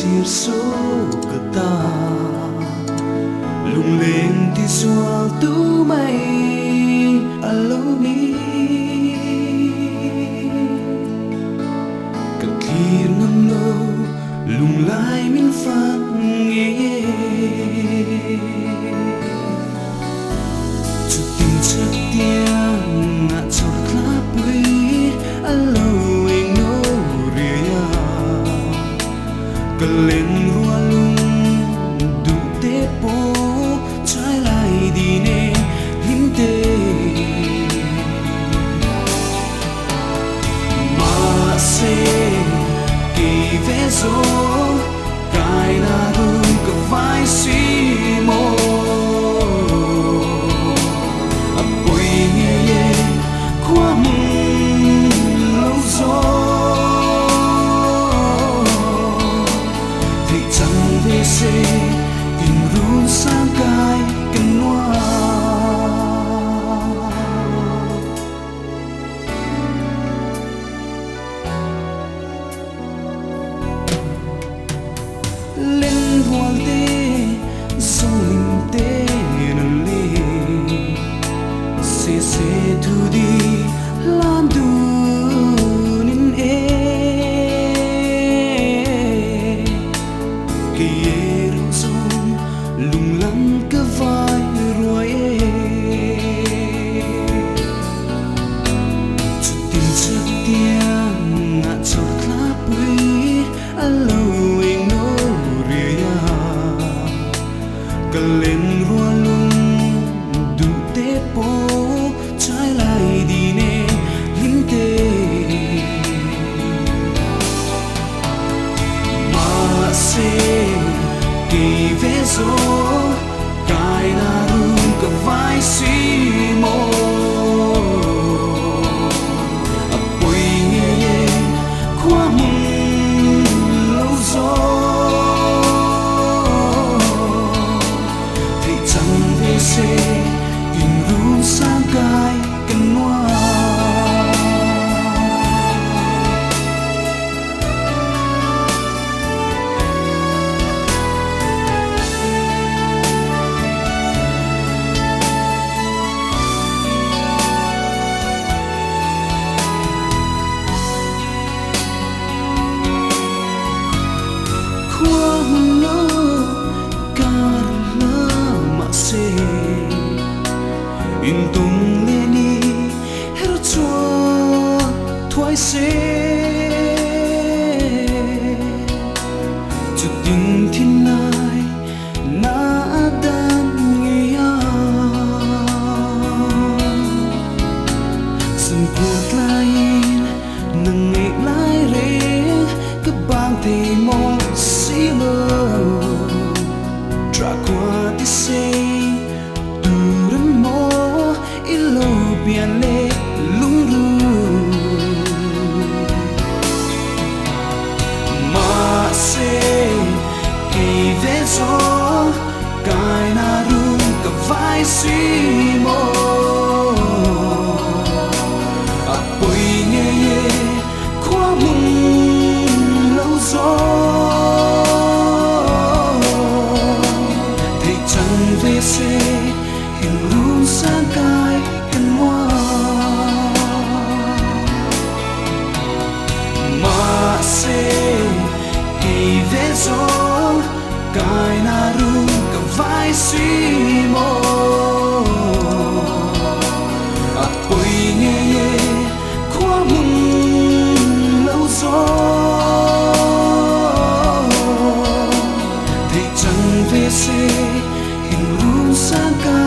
siêu số cơ ta lung lên thì xóa tu mây alo mi cực khi ngâm lâu lung lại min phát nghe chút tình chắc tiếng ngã chót lá bụi alo anh nô ria cần lên rua lung đủ tế bố trái lại đi nè hiếm tê mà sẽ kỳ vẽ gió cài na rung cả vai suy mô bồi nghe qua mừng lâu gió thì chẳng về sẽ tình ru sang cài cần hoa lên hoa tê sông linh tê nâng lên se thu đi lan du nín kỳ rong sông lung lăng cơ vai rồi chút tình chắc tiếng ngã chót lá bụi alo anh nô ria cần lên rua lung đủ tế bố trái lại đi nè hiếm tê mà sẽ kỳ vẽ gió cài na rung cả vai suy mô bồi nghe qua mừng lâu gió thì chẳng về sẽ tình ru sang cài cần hoa in tung lên đi hết chua thoái xế chút tình thiên lai na đan nghe sân cuộc lại nâng ngày lại rẽ các bang thì mong xí mơ tra qua thì say biển lệ lung ru mà sẽ kỳ vẽ gió cài na rung cả vai suy mô bồi nghe qua mừng lâu gió thì chẳng về sẽ hình ru sang cài cần hoa mà sẽ kỳ vẽ gió cài na rung cả vai suy mô bồi nghe qua mừng lâu gió thì chẳng về sẽ hình ru sang cài